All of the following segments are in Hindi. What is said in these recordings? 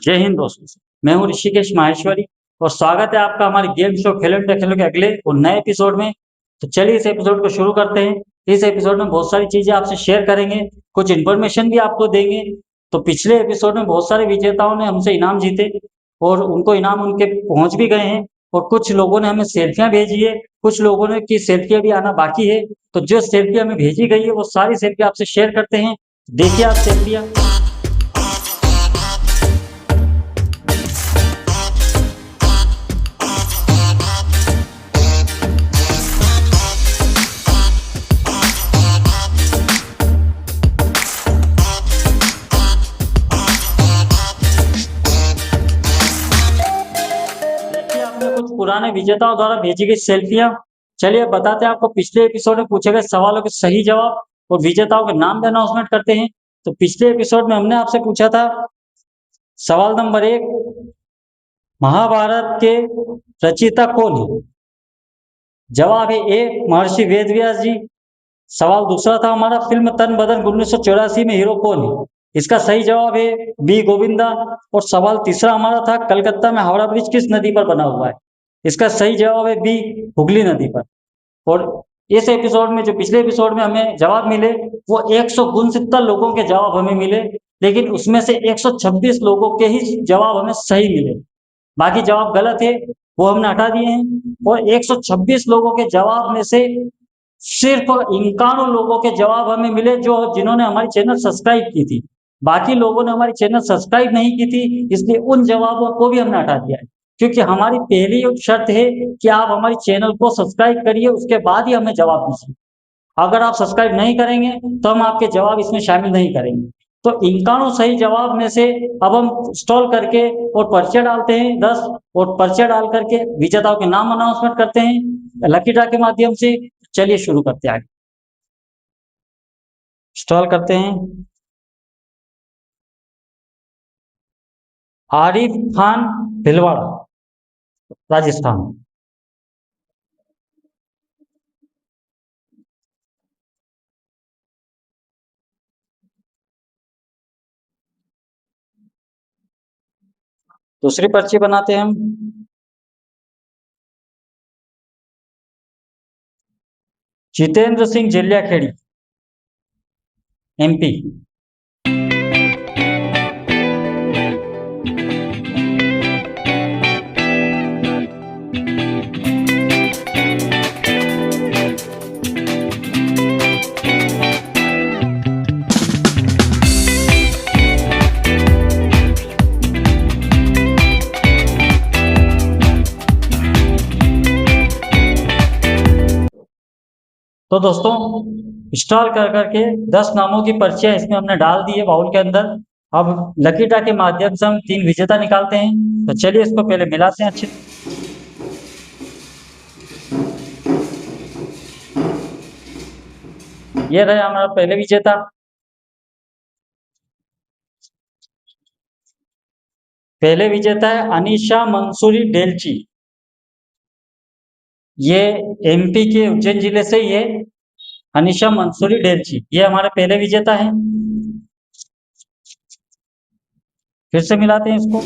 जय हिंद दोस्तों। मैं हूँ ऋषिकेश माहेश्वरी और स्वागत है आपका हमारे गेम शो खेलो इंडिया खेलो के अगले और नए एपिसोड में। तो चलिए इस एपिसोड को शुरू करते हैं। इस एपिसोड में बहुत सारी चीजें आपसे शेयर करेंगे, कुछ इन्फॉर्मेशन भी आपको देंगे। तो पिछले एपिसोड में बहुत सारे विजेताओं ने हमसे इनाम जीते और उनको इनाम उनके पहुंच भी गए हैं। और कुछ लोगों ने हमें सेल्फियां भेजी है, कुछ लोगों ने की सेल्फियां भी आना बाकी है। तो जो सेल्फी हमें भेजी गई है वो सारी सेल्फी आपसे शेयर करते हैं। देखिए आप सेल्फियां। देखिए आपने कुछ पुराने विजेताओं द्वारा भेजी गई सेल्फियां। चलिए बताते हैं आपको पिछले एपिसोड में पूछे गए सवालों के सही जवाब और विजेताओं के नाम भी अनाउंसमेंट करते हैं। तो पिछले एपिसोड में हमने आपसे पूछा था सवाल नंबर 1, महाभारत के रचयिता कौन है? जवाब है ए महर्षि वेदव्यास जी। सवाल दूसरा था हमारा फिल्म तन बदन 1984 में हीरो कौन है? इसका सही जवाब है बी गोविंदा। और सवाल तीसरा हमारा था कलकत्ता में हावड़ा ब्रिज किस नदी पर बना हुआ है? इसका सही जवाब है बी हुगली नदी पर। और इस एपिसोड में जो पिछले एपिसोड में हमें जवाब मिले वो 169 लोगों के जवाब हमें मिले, लेकिन उसमें से 126 लोगों के ही जवाब हमें सही मिले। बाकी जवाब गलत है, वो हमने हटा दिए हैं। और 126 लोगों के जवाब में से सिर्फ 51 लोगों के जवाब हमें मिले जो जिन्होंने हमारी चैनल सब्सक्राइब की थी। बाकी लोगों ने हमारी चैनल सब्सक्राइब नहीं की थी, इसलिए उन जवाबों को भी हमने हटा दिया है। क्योंकि हमारी पहली शर्त है कि आप हमारी चैनल को सब्सक्राइब करिए, उसके बाद ही हमें जवाब दीजिए। अगर आप सब्सक्राइब नहीं करेंगे तो हम आपके जवाब इसमें शामिल नहीं करेंगे। तो 51 सही जवाब में से अब हम स्टॉल करके और पर्चे डालते हैं 10, और पर्चे डाल करके विजेताओं के नाम अनाउंसमेंट करते हैं लकी ड्रा के माध्यम से। चलिए शुरू करते हैं, आगे स्टॉल करते हैं। आरिफ खान भिलवाड़ा, राजस्थान। दूसरी पर्ची बनाते हैं हम। जितेंद्र सिंह जिलिया खेड़ी, एमपी। तो दोस्तों इंस्टॉल कर करके 10 नामों की पर्चियां इसमें हमने डाल दी है बाउल के अंदर। अब लकी ड्रा के माध्यम से हम 3 विजेता निकालते हैं। तो चलिए इसको पहले मिलाते हैं अच्छे। ये रहे हमारा पहले विजेता। पहले विजेता है अनीशा मंसूरी डेलची। ये एमपी के उज्जैन जिले से ही है। अनीशा मंसूरी डेलची ये हमारे पहले विजेता है। फिर से मिलाते हैं इसको।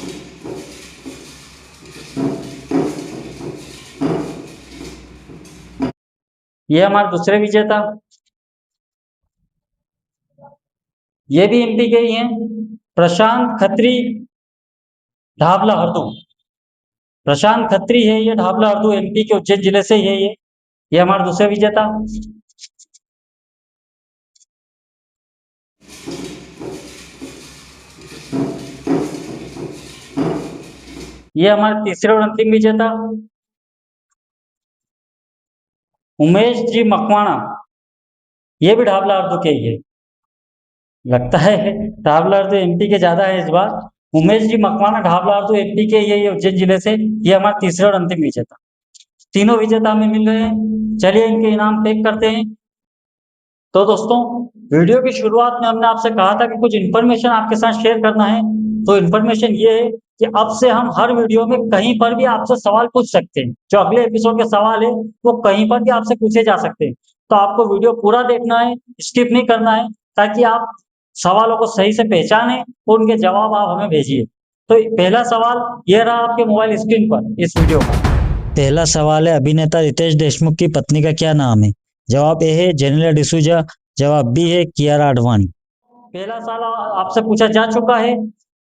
ये हमारे दूसरे विजेता, ये भी एमपी के ही हैं, प्रशांत खत्री ढाबला हरदू। प्रशांत खत्री है ये, ढाबला हरदू, एमपी के उज्जैन जिले से ही है ये हमारा दूसरा विजेता। ये हमारे तीसरे और अंतिम विजेता उमेश जी मकवाणा, ये भी ढाबला हरदू के ही है। लगता है ढाबला हरदू एमपी के ज्यादा है इस बार। उमेश जी मकवाणा ढाबला हरदू एमपी के ये उज्जैन जिले से, ये हमारा तीसरा और अंतिम विजेता। तीनों विजेता हमें मिल रहे हैं। चलिए इनके इनाम पैक करते हैं। तो दोस्तों वीडियो की शुरुआत में हमने आपसे कहा था कि कुछ इन्फॉर्मेशन आपके साथ शेयर करना है। तो इन्फॉर्मेशन ये है कि अब से हम हर वीडियो में कहीं पर भी आपसे सवाल पूछ सकते हैं। जो अगले एपिसोड के सवाल है वो कहीं पर भी आपसे पूछे जा सकते हैं। तो आपको वीडियो पूरा देखना है, स्किप नहीं करना है, ताकि आप सवालों को सही से पहचाने और उनके जवाब आप हमें भेजिए। तो पहला सवाल ये रहा आपके मोबाइल स्क्रीन पर इस वीडियो का। पहला सवाल है, अभिनेता रितेश देशमुख की पत्नी का क्या नाम है? जवाब ए है जेनेलिया डिसूजा। जवाब बी है कियारा आडवाणी। पहला सवाल आपसे पूछा जा चुका है।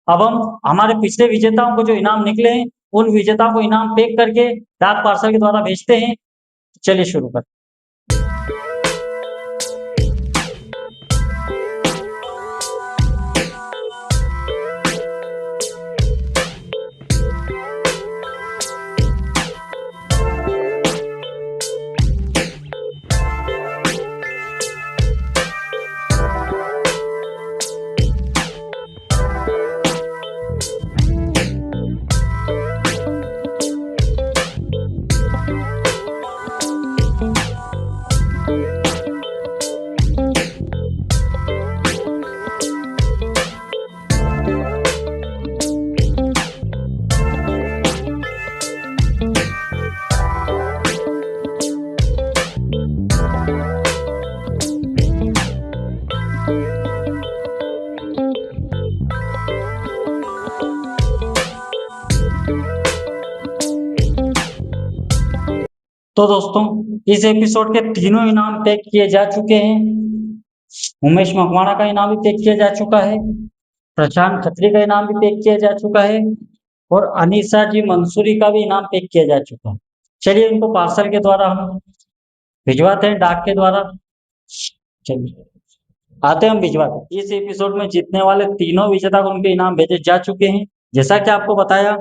अब हम हमारे पिछले विजेताओं को जो इनाम निकले हैं उन विजेताओं को इनाम पैक करके डाक पार्सल के द्वारा भेजते हैं। चलिए शुरू करते हैं। तो दोस्तों इस एपिसोड के तीनों इनाम पैक किए जा चुके हैं। उमेश मकवाना का इनाम भी पैक किया जा चुका है, प्रशांत खत्री का इनाम भी पैक किया जा चुका है और अनीसा जी मंसूरी का भी इनाम पैक किया जा चुका है। चलिए इनको पार्सल के द्वारा हम भिजवाते हैं, डाक के द्वारा। चलिए आते हैं हम भिजवाते। इस एपिसोड में जीतने वाले तीनों विजेता को उनके इनाम भेजे जा चुके हैं। जैसा कि आपको बताया,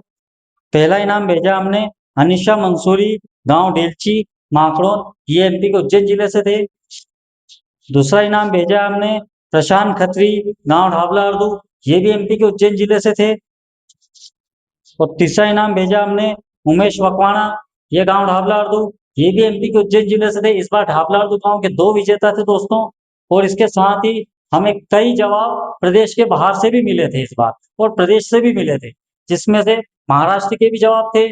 पहला इनाम भेजा हमने अनिशा मंसूरी, गांव डेलची माखड़ोन, ये एमपी के उज्जैन जिले से थे। दूसरा इनाम भेजा हमने प्रशांत खत्री, गांव ढाबला अर्दू, ये भी एमपी के उज्जैन जिले से थे। और तीसरा इनाम भेजा हमने उमेश मकवाना, ये गांव ढाबला अर्दू, ये भी एमपी के उज्जैन जिले से थे। इस बार ढाबला अर्दू गांव के 2 विजेता थे दोस्तों। और इसके साथ ही हमें कई जवाब प्रदेश के बाहर से भी मिले थे इस बार, और प्रदेश से भी मिले थे, जिसमें से महाराष्ट्र के भी जवाब थे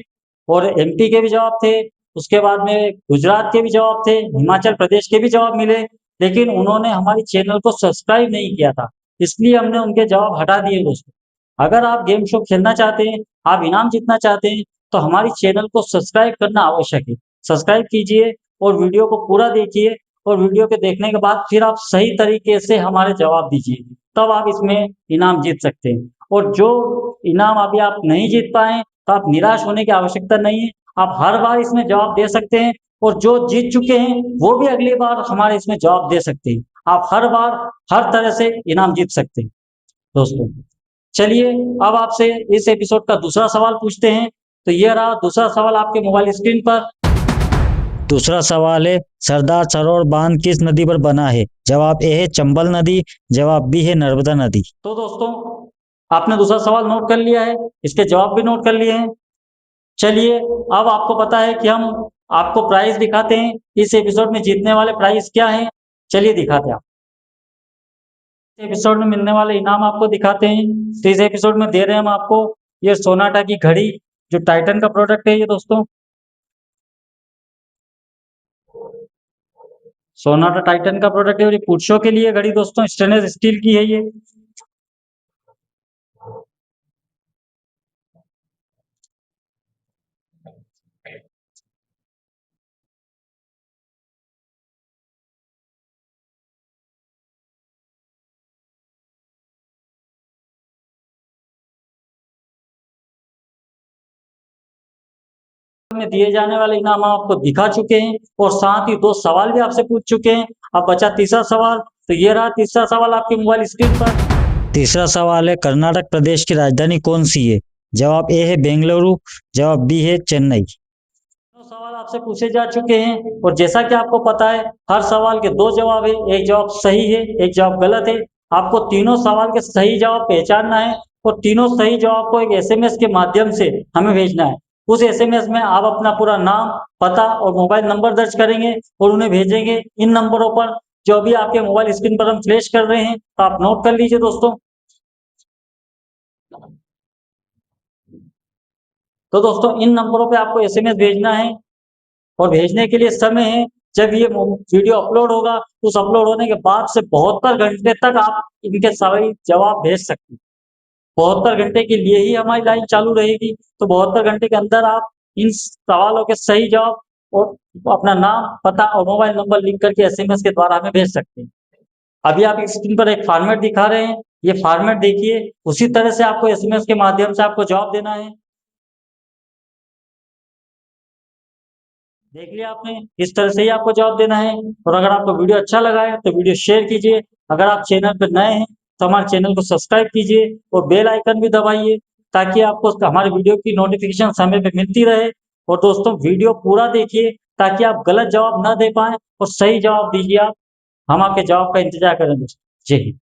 और एमपी के भी जवाब थे। उसके बाद में गुजरात के भी जवाब थे, हिमाचल प्रदेश के भी जवाब मिले। लेकिन उन्होंने हमारी चैनल को सब्सक्राइब नहीं किया था, इसलिए हमने उनके जवाब हटा दिए दोस्तों। अगर आप गेम शो खेलना चाहते हैं, आप इनाम जीतना चाहते हैं, तो हमारी चैनल को सब्सक्राइब करना आवश्यक है। सब्सक्राइब कीजिए और वीडियो को पूरा देखिए, और वीडियो के देखने के बाद फिर आप सही तरीके से हमारे जवाब दीजिए, तब आप इसमें इनाम जीत सकते हैं। और जो इनाम अभी आप नहीं जीत पाए तो आप निराश होने की आवश्यकता नहीं है। आप हर बार इसमें जवाब दे सकते हैं, और जो जीत चुके हैं वो भी अगली बार हमारे इसमें जवाब दे सकते हैं। आप हर बार हर तरह से इनाम जीत सकते हैं दोस्तों। चलिए अब आपसे इस एपिसोड का दूसरा सवाल पूछते हैं। तो ये रहा दूसरा सवाल आपके मोबाइल स्क्रीन पर। दूसरा सवाल है, सरदार सरोवर बांध किस नदी पर बना है? जवाब ए है चंबल नदी। जवाब बी है नर्मदा नदी। तो दोस्तों आपने दूसरा सवाल नोट कर लिया है, इसके जवाब भी नोट कर लिए हैं। चलिए अब आपको पता है कि हम आपको प्राइज दिखाते हैं, इस एपिसोड में जीतने वाले प्राइज क्या हैं। चलिए दिखाते हैं। इस एपिसोड में मिलने वाले इनाम आपको दिखाते हैं। तो इस एपिसोड में दे रहे हैं हम आपको ये सोनाटा की घड़ी, जो टाइटन का प्रोडक्ट है ये दोस्तों। सोनाटा टाइटन का प्रोडक्ट है और ये पुरुषों के लिए घड़ी दोस्तों, स्टेनलेस स्टील की है ये। में दिए जाने वाले इनाम आपको दिखा चुके हैं, और साथ ही 2 सवाल भी आपसे पूछ चुके हैं। अब बचा तीसरा सवाल। तो ये रहा तीसरा सवाल आपके मोबाइल स्क्रीन पर। तीसरा सवाल है, कर्नाटक प्रदेश की राजधानी कौन सी है? जवाब ए है बेंगलुरु। जवाब बी है चेन्नई। सवाल आपसे पूछे जा चुके हैं, और जैसा कि आपको पता है हर सवाल के 2 जवाब है, एक जवाब सही है एक जवाब गलत है। आपको तीनों सवाल के सही जवाब पहचानना है, और तीनों सही जवाब को एक एसएमएस के माध्यम से हमें भेजना है। उस एसएमएस में आप अपना पूरा नाम, पता और मोबाइल नंबर दर्ज करेंगे और उन्हें भेजेंगे इन नंबरों पर, जो भी आपके मोबाइल स्क्रीन पर हम फ्लैश कर रहे हैं। तो आप नोट कर लीजिए दोस्तों। तो दोस्तों इन नंबरों पे आपको एसएमएस भेजना है, और भेजने के लिए समय है जब ये वीडियो अपलोड होगा। उस अपलोड होने के बाद से 72 घंटे तक आप इनके सभी जवाब भेज सकते हैं। 72 घंटे के लिए ही हमारी लाइन चालू रहेगी। तो 72 घंटे के अंदर आप इन सवालों के सही जवाब और अपना नाम, पता और मोबाइल नंबर लिख करके SMS के द्वारा हमें भेज सकते हैं। अभी आप स्क्रीन पर एक फॉर्मेट दिखा रहे हैं, ये फॉर्मेट देखिए, उसी तरह से आपको SMS के माध्यम से आपको जवाब देना है। देख लिया आपने, इस तरह से ही आपको जवाब देना है। और अगर आपको वीडियो अच्छा लगा है तो वीडियो शेयर कीजिए। अगर आप चैनल पर नए हैं तो हमारे चैनल को सब्सक्राइब कीजिए और बेल आइकन भी दबाइए, ताकि आपको हमारे वीडियो की नोटिफिकेशन समय पे मिलती रहे। और दोस्तों, वीडियो पूरा देखिए ताकि आप गलत जवाब ना दे पाएं और सही जवाब दीजिए। आप हम आपके जवाब का इंतजार करें दोस्तों। जय हिंद।